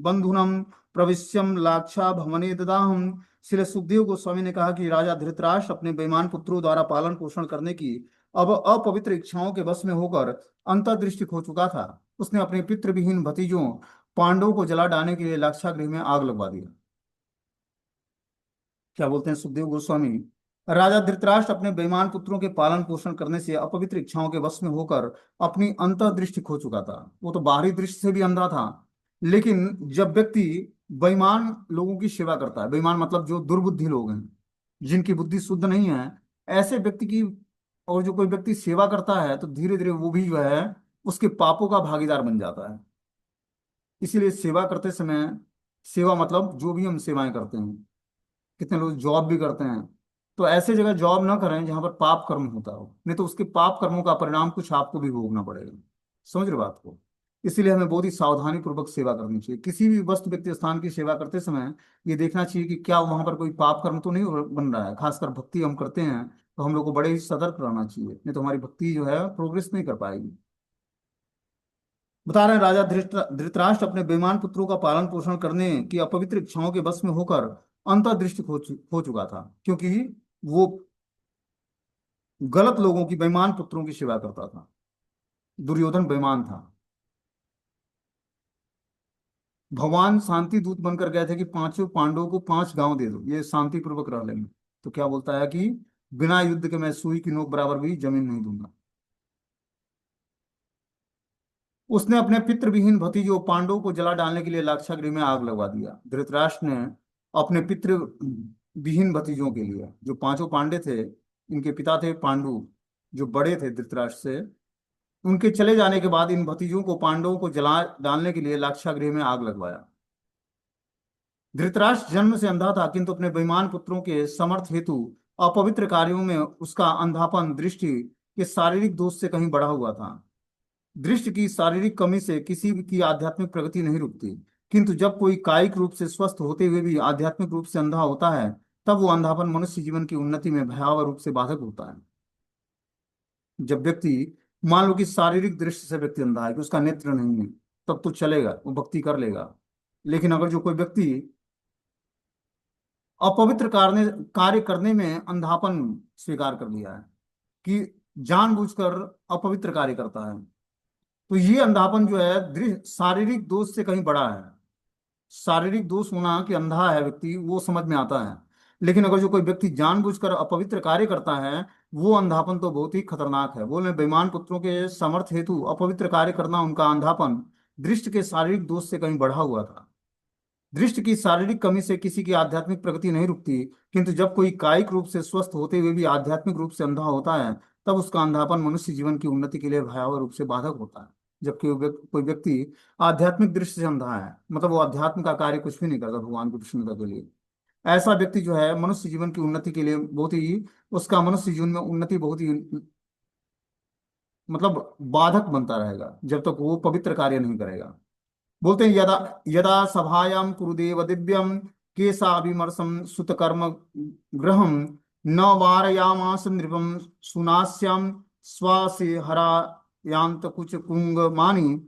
बंधुनम प्रविश्यम लाक्षा भवने ददाहम। श्री सुखदेव गोस्वामी ने कहा कि राजा धृतराष्ट्र अपने बेईमान पुत्रों द्वारा पालन पोषण करने की अब अपवित्र इच्छाओं के वश में होकर अंतर्दृष्टि खो चुका था। उसने अपने पितृविहीन भतीजों पांडवों को जला डालने के लिए लाक्षागृह में आग लगवा दिया। क्या बोलते हैं सुखदेव गोस्वामी, राजा धृतराष्ट्र अपने बेईमान पुत्रों के पालन पोषण करने से अपवित्र इच्छाओं के वश में होकर अपनी अंतर्दृष्टि खो चुका था। वो तो बाहरी दृष्टि से भी अंधा था, लेकिन जब व्यक्ति बेईमान लोगों की सेवा करता है, बेईमान मतलब जो दुर्बुद्धि लोग हैं, जिनकी बुद्धि शुद्ध नहीं है, ऐसे व्यक्ति की और जो कोई व्यक्ति सेवा करता है तो धीरे धीरे वो भी जो है उसके पापों का भागीदार बन जाता है। इसीलिए सेवा करते समय, सेवा मतलब जो भी हम सेवाएं करते हैं, कितने लोग जॉब भी करते हैं, तो ऐसे जगह जॉब ना करें जहां पर पाप कर्म होता हो, नहीं तो उसके पाप कर्मों का परिणाम कुछ आपको भी भोगना पड़ेगा। समझ रहे बात को? इसीलिए हमें बहुत ही सावधानी पूर्वक सेवा करनी चाहिए। किसी भी वस्तु व्यक्ति स्थान की सेवा करते समय ये देखना चाहिए कि क्या वहां पर कोई पाप कर्म तो नहीं बन रहा है। खासकर भक्ति हम करते हैं तो हम लोग को बड़े ही सतर्क रहना चाहिए, नहीं तो हमारी भक्ति जो है प्रोग्रेस नहीं कर पाएगी। बता रहे हैं, राजा धृतराष्ट्र अपने बेईमान पुत्रों का पालन पोषण करने की अपवित्र इच्छाओं के वश में होकर अंतर्दृष्टि खो चुका था, क्योंकि वो गलत लोगों की, बेईमान पुत्रों की सेवा करता था। दुर्योधन बेईमान था। भगवान शांति दूत बनकर गए थे कि पांचों पांडवों को 5 गांव दे दो, ये शांति पूर्वक रह लेंगे। तो क्या बोलता है कि बिना युद्ध के मैं सुई की नोक बराबर भी जमीन नहीं दूंगा। उसने अपने पितृविहीन भतीजों पांडवों को जला डालने के लिए लाक्षागृह में आग लगवा दिया। धृतराष्ट्र ने अपने पितृ विहीन भतीजों के लिए, जो पांचों पांडे थे, इनके पिता थे पांडु, जो बड़े थे धृतराष्ट्र से, उनके चले जाने के बाद इन भतीजों को, पांडवों को जला डालने के लिए लाक्षागृह में आग लगवाया। धृतराष्ट्र जन्म से अंधा था, किंतु अपने बेईमान पुत्रों के समर्थ हेतु अपवित्र कार्यों में उसका अंधापन दृष्टि के शारीरिक दोष से कहीं बढ़ा हुआ था। दृष्टि की शारीरिक कमी से किसी की आध्यात्मिक प्रगति नहीं रुकती, किंतु जब कोई कायिक रूप से स्वस्थ होते हुए भी आध्यात्मिक रूप से अंधा होता है, तब वो अंधापन मनुष्य जीवन की उन्नति में भयावह रूप से बाधक होता है। जब व्यक्ति, मान लो कि शारीरिक दृष्टि से व्यक्ति अंधा है, कि उसका नेत्र नहीं है, तब तो चलेगा, वो भक्ति कर लेगा। लेकिन अगर जो कोई व्यक्ति अपवित्र कार्य करने में अंधापन स्वीकार कर लिया है, कि जानबूझकर अपवित्र कार्य करता है, तो ये अंधापन जो है शारीरिक दोष से कहीं बड़ा है। शारीरिक दोष होना कि अंधा है व्यक्ति, वो समझ में आता है, लेकिन अगर जो कोई व्यक्ति जानबूझकर अपवित्र कार्य करता है, वो अंधापन तो बहुत ही खतरनाक है। बोले बेईमान पुत्रों के समर्थ हेतु अपवित्र कार्य करना उनका अंधापन दृष्टि के शारीरिक दोष से कहीं बढ़ा हुआ था। दृष्टि की शारीरिक कमी से किसी की आध्यात्मिक प्रगति नहीं रुकती, किंतु जब कोई कायिक रूप से स्वस्थ होते हुए भी आध्यात्मिक रूप से अंधा होता है, तब उसका अंधापन मनुष्य जीवन की उन्नति के लिए भयावह रूप से बाधक होता है। जबकि कोई व्यक्ति आध्यात्मिक दृष्टि से अंधा है, मतलब वो अध्यात्म का कार्य कुछ भी नहीं करता भगवान की प्रसन्नता के लिए, ऐसा व्यक्ति जो है मनुष्य जीवन की उन्नति के लिए बहुत ही, उसका मनुष्य जीवन में उन्नति बहुत ही, मतलब बाधक बनता रहेगा जब तक वो पवित्र कार्य नहीं करेगा। बोलते हैं यदा यदा सभायाम कुरुदेव दिव्यम केशाभिमर्शम सुतकर्म ग्रहम न वारयामास नृपम सुनास्याम स्वासे हरायांत कुछ कुंग मानी।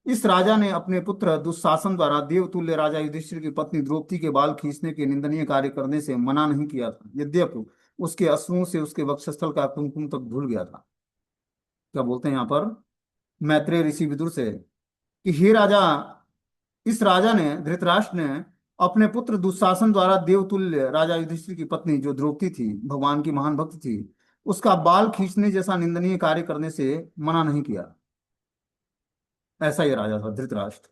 इस राजा ने अपने पुत्र दुशासन द्वारा देवतुल्य राजा युधिष्ठिर की पत्नी द्रौपदी के बाल खींचने के निंदनीय कार्य करने से मना नहीं किया था, यद्यपि उसके अश्रुओं से उसके वक्षस्थल का कुमकुम तक धुल गया था। क्या बोलते हैं यहाँ पर मैत्रेय ऋषि विदुर से कि हे राजा, इस राजा ने, धृतराष्ट्र ने, अपने पुत्र दुशासन द्वारा देवतुल्य राजा युधिष्ठिर की पत्नी जो द्रौपदी थी, भगवान की महान भक्त थी, उसका बाल खींचने जैसा निंदनीय कार्य करने से मना नहीं किया। ऐसा ये राजा था धृतराष्ट्र,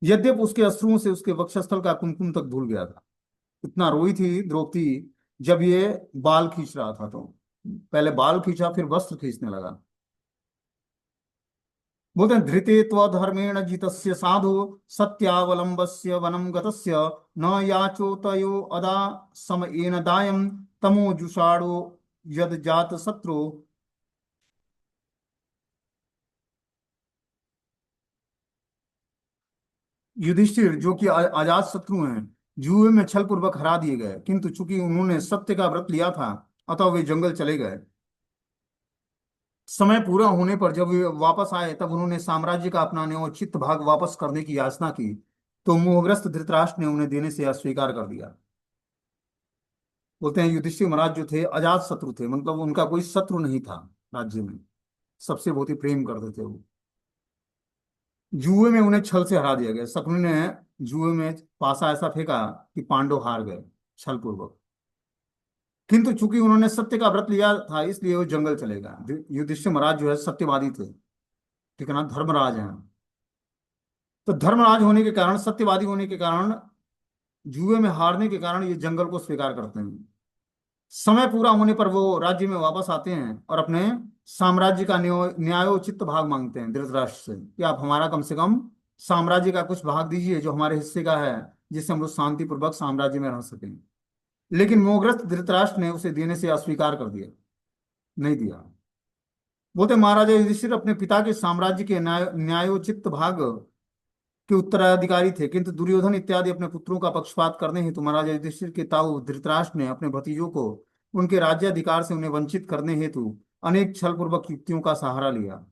यद्यपि उसके अश्रुओं से उसके वक्षस्थल का कुमकुम तक धुल गया था। इतना रोई थी द्रौपदी जब ये बाल खींच रहा था, तो पहले बाल खींचा फिर वस्त्र खींचने लगा। बोलते हैं धृते त्वधर्मेण जितस्य साधु सत्यावलंबस्य वनम गतस्य न याचोतयो अदा समएन दायम तमो जुषाणो यद जात शत्रु। युधिष्ठिर जो कि अजात शत्रु हैं, जुए में छल पूर्वक हरा दिए गए, किंतु चूंकि उन्होंने सत्य का व्रत लिया था, अतः वे जंगल चले गए। समय पूरा होने पर जब वे वापस आए, तब उन्होंने साम्राज्य का अपनाने और चित्त भाग वापस करने की याचना की, तो मोहग्रस्त धृतराष्ट्र ने उन्हें देने से अस्वीकार कर दिया। बोलते हैं युधिष्ठिर महाराज जो थे अजात शत्रु थे, मतलब उनका कोई शत्रु नहीं था राज्य में, सबसे बहुत ही प्रेम करते थे वो। जुए में उन्हें छल से हरा दिया गया, शकुनी ने जुए में पासा ऐसा फेंका कि पांडव हार गए छल पूर्वक, किंतु चूंकि उन्होंने सत्य का व्रत लिया था इसलिए वो जंगल चले गए। युधिष्ठिर महाराज जो है सत्यवादी थे, ठीक है ना, धर्मराज हैं। तो धर्मराज होने के कारण, सत्यवादी होने के कारण, जुए में हारने के कारण ये जंगल को स्वीकार करते हैं। समय पूरा होने पर वो राज्य में वापस आते हैं और अपने साम्राज्य का न्यायोचित भाग मांगते हैं धृतराष्ट्र से कि आप हमारा कम से कम साम्राज्य का कुछ भाग दीजिए जो हमारे हिस्से का है, जिससे हम लोग शांतिपूर्वक साम्राज्य में रह सकें। लेकिन मोहग्रस्त धृतराष्ट्र ने उसे देने से अस्वीकार कर दिया, नहीं दिया। बोलते महाराजा युधिष्ठिर अपने पिता के साम्राज्य के न्यायोचित भाग के उत्तराधिकारी थे, किंतु दुर्योधन इत्यादि अपने पुत्रों का पक्षपात करने हेतु महाराजा युधिष्ठिर के ताऊ धृतराष्ट्र ने अपने भतीजों को उनके राज्याधिकार से उन्हें वंचित करने हेतु अनेक छलपूर्वक युक्तियों का सहारा लिया।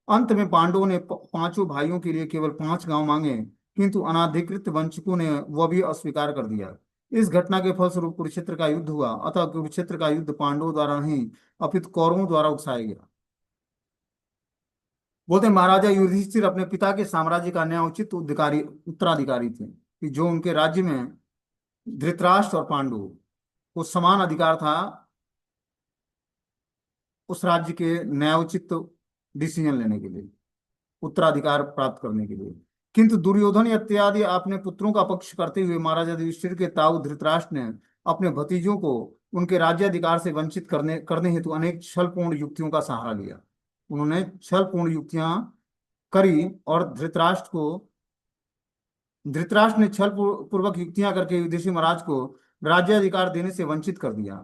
अंत में पांडवों ने पांचों भाइयों के लिए केवल 5 गांव मांगे, किंतु अनाधिकृत वंशकों ने वह भी अस्वीकार कर दिया। इस घटना के फलस्वरूप कुरुक्षेत्र का युद्ध हुआ, अतः कुरुक्षेत्र का युद्ध पांडवों द्वारा नहीं अपितु कौरवों द्वारा उकसाया गया। बोलते हैं महाराजा युधिष्ठिर अपने पिता के साम्राज्य का न्यायोचित उत्तराधिकारी थे कि जो उनके राज्य में धृतराष्ट्र और पांडु को समान अधिकार था उस राज्य के न्यायोचित डिसीजन लेने के लिए, उत्तराधिकार प्राप्त करने के लिए। किंतु दुर्योधन इत्यादि अपने पुत्रों का पक्ष करते हुए महाराजा युधिष्ठिर के ताऊ धृतराष्ट्र ने अपने भतीजों को उनके राज्याधिकार से वंचित करने करने हेतु अनेक छलपूर्ण युक्तियों का सहारा लिया। उन्होंने छलपूर्ण युक्तियां करी और धृतराष्ट्र ने छल पूर्वक युक्तियां करके युधिष्ठिर महाराज को राज्याधिकार देने से वंचित कर दिया।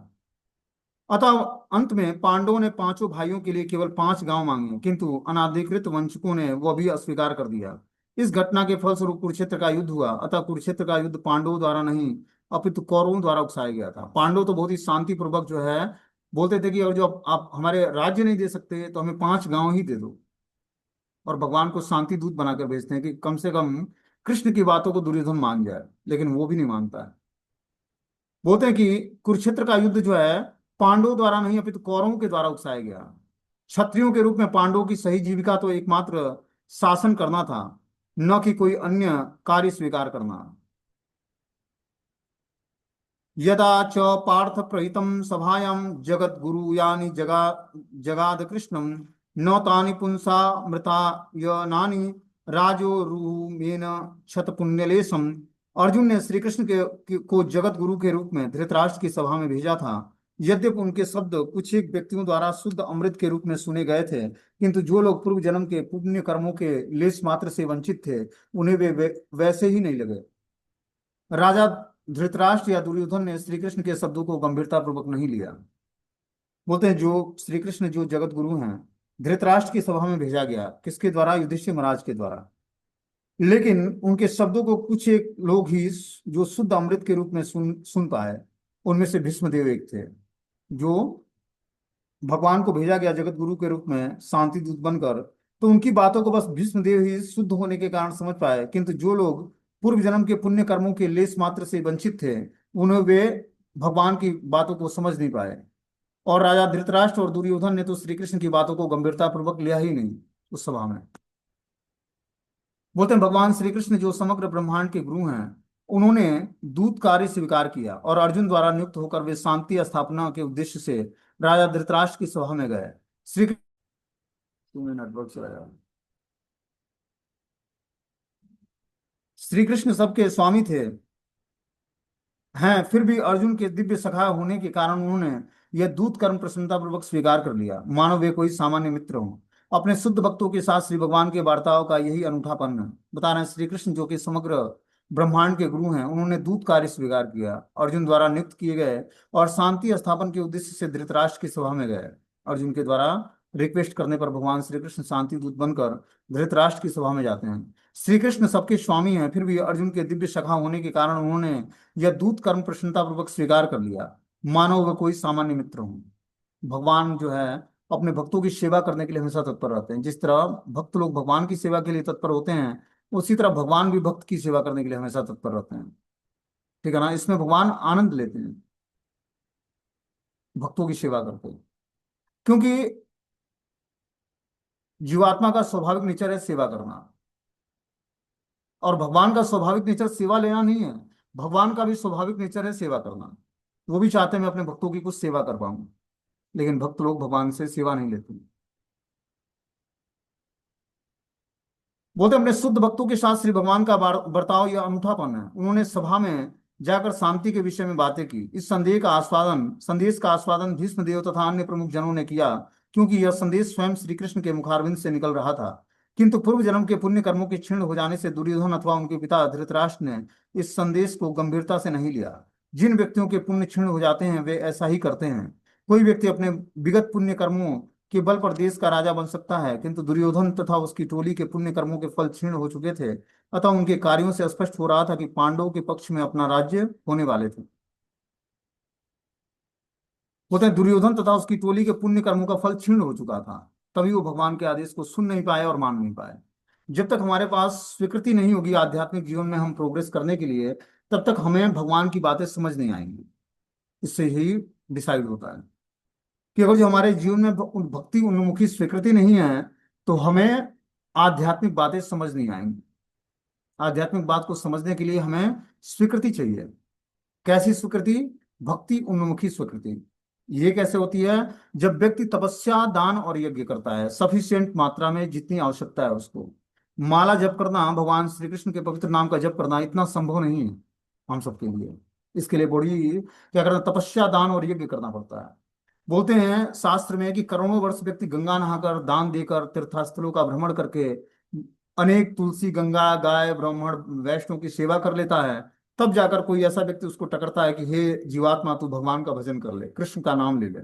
अतः अंत में पांडवों ने पांचों भाइयों के लिए केवल 5 गांव मांगे, किंतु अनाधिकृत वंशकों ने वह भी अस्वीकार कर दिया। इस घटना के फलस्वरूप कुरुक्षेत्र का युद्ध हुआ, अतः कुरुक्षेत्र का युद्ध पांडवों द्वारा नहीं अपितु कौरवों द्वारा उकसाया गया था। पांडव तो बहुत ही शांतिपूर्वक जो है बोलते थे कि और जो आप हमारे राज्य नहीं दे सकते तो हमें 5 गांव ही दे दो, और भगवान को शांति दूत बनाकर भेजते हैं कि कम से कम कृष्ण की बातों को दुर्योधन मान जाए, लेकिन वो भी नहीं मानता है। बोलते हैं कि कुरुक्षेत्र का युद्ध जो है पांडवों द्वारा नहीं अपितु कौरवों के द्वारा उकसाया गया। क्षत्रियों के रूप में पांडवों की सही जीविका तो एकमात्र शासन करना था, न कि कोई अन्य कार्य स्वीकार करना। यदा च पार्थ प्रहितं सभायां जगत गुरु यानी जगाद कृष्णं न तानि पुंसा मृता यनानि राजोरुमेन क्षत पुण्यलेशम। अर्जुन ने श्री कृष्ण को जगत गुरु के रूप में धृतराष्ट्र की सभा में भेजा था। यद्यपि उनके शब्द कुछ एक व्यक्तियों द्वारा शुद्ध अमृत के रूप में सुने गए थे, किंतु जो लोग पूर्व जन्म के पुण्य कर्मों के लेश मात्र से वंचित थे, उन्हें वे वैसे ही नहीं लगे। राजा धृतराष्ट्र या दुर्योधन ने श्री कृष्ण के शब्दों को गंभीरता पूर्वक नहीं लिया। बोलते हैं जो श्री कृष्ण जो जगत गुरु हैं, धृतराष्ट्र की सभा में भेजा गया, किसके द्वारा? युधिष्ठिर महाराज के द्वारा। लेकिन उनके शब्दों को कुछ एक लोग ही जो शुद्ध अमृत के रूप में सुन सुन पाए। उनमें से भीष्मदेव एक थे, जो भगवान को भेजा गया जगत गुरु के रूप में शांति दूत बनकर। तो उनकी बातों को बस भीष्मदेव ही शुद्ध होने के कारण समझ पाए, किंतु जो लोग पूर्व जन्म के पुण्य कर्मों के लेस मात्र से वंचित थे, उन्हें वे भगवान की बातों को समझ नहीं पाए। और राजा धृतराष्ट्र और दुर्योधन ने तो श्री कृष्ण की बातों को गंभीरता पूर्वक लिया ही नहीं उस सभा में। बोलते हैं भगवान श्री कृष्ण जो समग्र ब्रह्मांड के गुरु हैं, उन्होंने दूत कार्य स्वीकार किया और अर्जुन द्वारा नियुक्त होकर वे शांति स्थापना के उद्देश्य से राजा धृतराष्ट्र की सभा में गए। श्री तुम्हें नेटवर्क चला जाए। श्री कृष्ण सबके स्वामी थे हैं, फिर भी अर्जुन के दिव्य सखा होने के कारण उन्होंने यह दूत कर्म प्रसन्नता पूर्वक स्वीकार कर लिया, मानो वे कोई सामान्य मित्र हों। अपने शुद्ध भक्तों के साथ श्री भगवान के वार्ताओं का यही अनूठापन है। बता रहे हैं श्री कृष्ण जो कि समग्र ब्रह्मांड के गुरु हैं, उन्होंने दूत कार्य स्वीकार किया, अर्जुन द्वारा नियुक्त किए गए और शांति स्थापन के उद्देश्य से धृतराष्ट्र की सभा में गए। अर्जुन के द्वारा रिक्वेस्ट करने पर भगवान श्री कृष्ण शांति दूत बनकर धृतराष्ट्र की सभा में जाते हैं। श्री कृष्ण सबके स्वामी हैं, फिर भी अर्जुन के दिव्य सखा होने के कारण उन्होंने यह दूत कर्म प्रसन्नता पूर्वक स्वीकार कर लिया, मानो वह कोई सामान्य मित्र हो। भगवान जो है अपने भक्तों की सेवा करने के लिए हमेशा तत्पर रहते हैं। जिस तरह भक्त लोग भगवान की सेवा के लिए तत्पर होते हैं, उसी तरह भगवान भी भक्त की सेवा करने के लिए हमेशा तत्पर रहते हैं। ठीक है ना? इसमें भगवान आनंद लेते हैं भक्तों की सेवा करते हैं, क्योंकि जीवात्मा का स्वाभाविक नेचर है सेवा करना, और भगवान का स्वाभाविक नेचर सेवा लेना नहीं है। भगवान का भी स्वाभाविक नेचर है सेवा करना। वो भी चाहते हैं मैं अपने भक्तों की कुछ सेवा कर पाऊं, लेकिन भक्त लोग भगवान से सेवा नहीं लेते। बोलते अपने शुद्ध भक्तों के साथ श्री भगवान का बर्ताव यह अनूठापन है। उन्होंने सभा में जाकर शांति के विषय में बातें की। इस संदेश का आस्वादन भीष्म देव तथा अन्य प्रमुख जनों ने किया, क्योंकि यह संदेश स्वयं श्री कृष्ण के मुखारविंद से निकल रहा था। किंतु पूर्व जन्म के पुण्य कर्मों के क्षीण हो जाने से दुर्योधन अथवा उनके पिता धृतराष्ट्र ने इस संदेश को गंभीरता से नहीं लिया। जिन व्यक्तियों के पुण्य क्षीण हो जाते हैं वे ऐसा ही करते हैं। कोई व्यक्ति अपने विगत पुण्य कर्मों के बल पर देश का राजा बन सकता है, किंतु दुर्योधन तथा उसकी टोली के पुण्य कर्मों के फल क्षीण हो चुके थे। अतः उनके कार्यों से स्पष्ट हो रहा था कि पांडवों के पक्ष में अपना राज्य होने वाले थे। बोलते हैं दुर्योधन तथा उसकी टोली के पुण्य कर्मों का फल क्षीण हो चुका था, तभी वो भगवान के आदेश को सुन नहीं पाए और मान नहीं पाए। जब तक हमारे पास स्वीकृति नहीं होगी आध्यात्मिक जीवन में हम प्रोग्रेस करने के लिए, तब तक हमें भगवान की बातें समझ नहीं आएंगी। इससे ही डिसाइड होता है कि अगर जो हमारे जीवन में भक्ति उन्मुखी स्वीकृति नहीं है, तो हमें आध्यात्मिक बातें समझ नहीं आएंगी। आध्यात्मिक बात को समझने के लिए हमें स्वीकृति चाहिए। कैसी स्वीकृति? भक्ति उन्मुखी स्वीकृति। ये कैसे होती है? जब व्यक्ति तपस्या दान और यज्ञ करता है सफिशिएंट मात्रा में, जितनी आवश्यकता है उसको। माला जप करना, भगवान श्री कृष्ण के पवित्र नाम का जप करना इतना संभव नहीं है हम सबके लिए। इसके लिए बड़ी क्या करना? तपस्या दान और यज्ञ करना पड़ता है। बोलते हैं शास्त्र में कि करोड़ों वर्ष व्यक्ति गंगा नहाकर दान देकर तीर्थस्थलों का भ्रमण करके अनेक तुलसी गंगा गाय ब्राह्मण वैष्णव की सेवा कर लेता है, तब जाकर कोई ऐसा व्यक्ति उसको टकरता है कि हे जीवात्मा तू भगवान का भजन कर ले, कृष्ण का नाम ले ले।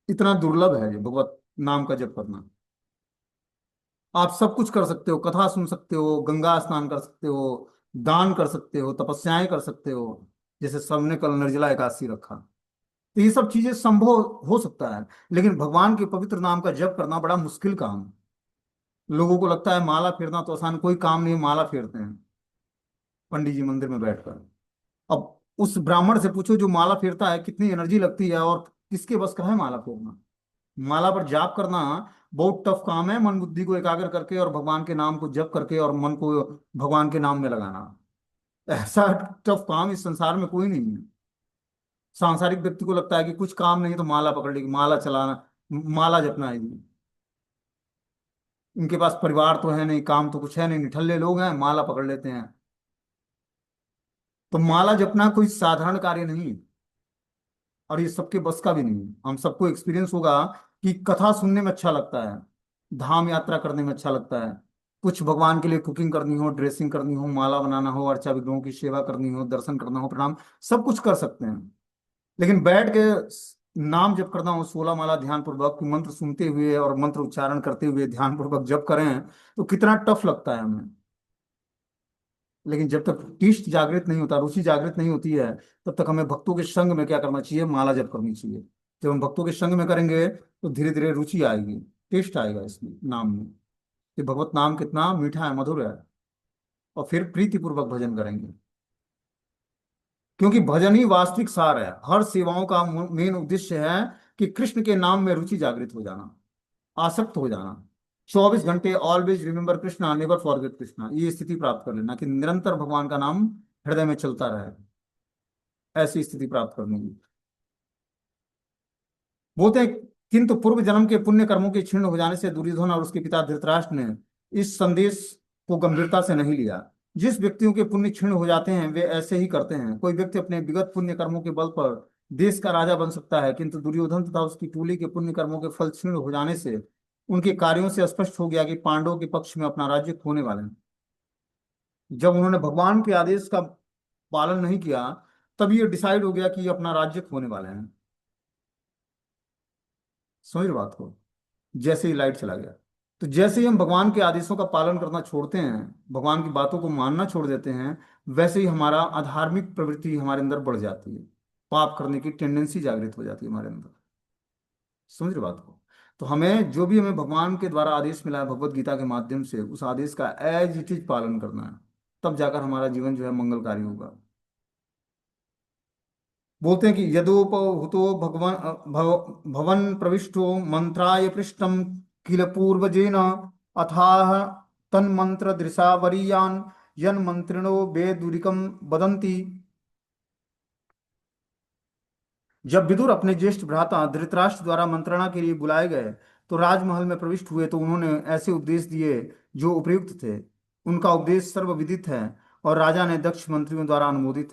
इतना दुर्लभ है ये भगवत नाम का जप करना। आप सब कुछ कर सकते हो, कथा सुन सकते हो, गंगा स्नान कर सकते हो, दान कर सकते हो, तपस्याएं कर सकते हो, जैसे सबने कल निर्जला एकादशी रखा। तो ये सब चीजें संभव हो सकता है, लेकिन भगवान के पवित्र नाम का जप करना बड़ा मुश्किल काम है। लोगों को लगता है माला फेरना तो आसान, कोई काम नहीं, माला फेरते हैं पंडित जी मंदिर में बैठकर। अब उस ब्राह्मण से पूछो जो माला फेरता है कितनी एनर्जी लगती है और किसके बस का है माला फेरना। माला पर जाप करना बहुत टफ काम है, मन बुद्धि को एकाग्र करके और भगवान के नाम को जप करके और मन को भगवान के नाम में लगाना। ऐसा टफ काम इस संसार में कोई नहीं है। सांसारिक व्यक्ति को लगता है कि कुछ काम नहीं तो माला पकड़ लेगी, माला चलाना, माला जपना है जी। इनके पास परिवार तो है नहीं, काम तो कुछ है नहीं, निठल्ले लोग हैं, माला पकड़ लेते हैं। तो माला जपना कोई साधारण कार्य नहीं है, और ये सबके बस का भी नहीं है। हम सबको एक्सपीरियंस होगा कि कथा सुनने में अच्छा लगता है, धाम यात्रा करने में अच्छा लगता है, कुछ भगवान के लिए कुकिंग करनी हो, ड्रेसिंग करनी हो, माला बनाना हो, अर्चा विग्रहों की सेवा करनी हो, दर्शन करना हो, प्रणाम, सब कुछ कर सकते हैं। लेकिन बैठ के नाम जप करना हो, 16 माला ध्यान पूर्वक मंत्र सुनते हुए और मंत्र उच्चारण करते हुए ध्यान पूर्वक जप करें, तो कितना टफ लगता है हमें। लेकिन जब तक टेस्ट जागृत नहीं होता, रुचि जागृत नहीं होती है, तब तक हमें भक्तों के संग में क्या करना चाहिए, माला जप करनी चाहिए। जब हम भक्तों के संग में करेंगे तो धीरे धीरे रुचि आएगी, टेस्ट आएगा इसमें, नाम में, कि भगवत नाम कितना मीठा है, मधुर है। और फिर प्रीति पूर्वक भजन करेंगे, क्योंकि भजन ही वास्तविक सार है। हर सेवाओं का मेन उद्देश्य है कि कृष्ण के नाम में रुचि जागृत हो जाना, आसक्त हो जाना। 24 घंटे always remember Krishna, never forget Krishna, ये स्थिति प्राप्त कर लेना, कि निरंतर भगवान का नाम हृदय में चलता रहे, ऐसी स्थिति प्राप्त करनी है। बोलते हैं, किंतु पूर्व जन्म के पुण्य कर्मों के क्षीण हो जाने से दुर्योधन और उसके पिता धृतराष्ट्र ने इस संदेश को गंभीरता से नहीं लिया। जिस व्यक्तियों के पुण्य क्षीण हो जाते हैं वे ऐसे ही करते हैं। कोई व्यक्ति अपने विगत पुण्य कर्मों के बल पर देश का राजा बन सकता है, किंतु दुर्योधन तथा उसकी टोली के पुण्य कर्मों के फल क्षीण हो जाने से उनके कार्यों से स्पष्ट हो गया कि पांडवों के पक्ष में अपना राज्य खोने वाले हैं। जब उन्होंने भगवान के आदेश का पालन नहीं किया, तब ये डिसाइड हो गया कि ये अपना राज्य खोने वाले हैं। समझ रहे बात को? जैसे ही लाइट चला गया, तो जैसे ही हम भगवान के आदेशों का पालन करना छोड़ते हैं, भगवान की बातों को मानना छोड़ देते हैं, वैसे ही हमारा अधार्मिक प्रवृत्ति हमारे अंदर बढ़ जाती है, पाप करने की टेंडेंसी जागृत हो जाती है हमारे अंदर। समझ रहे बात को? तो हमें जो भी हमें भगवान के द्वारा आदेश मिला है भगवत गीता के माध्यम से, उस आदेश का एज इट इज पालन करना है, तब जाकर हमारा जीवन जो है मंगलकारी होगा। बोलते हैं कि यदोपहुतो भगवान भवन प्रविष्टो मंत्राय पृष्ठम किल पूर्वजेन अथाह तन्मंत्र दृशा वरीयान यन मंत्रिणो वेदुरिकम वदंती। जब विदुर अपने ज्येष्ठ भ्राता धृतराष्ट्र द्वारा मंत्रणा के लिए बुलाए गए तो राजमहल में प्रविष्ट हुए, तो उन्होंने ऐसे उपदेश दिए जो उपयुक्त थे। उनका उपदेश सर्वविदित है और राजा ने दक्ष मंत्रियों द्वारा अनुमोदित है।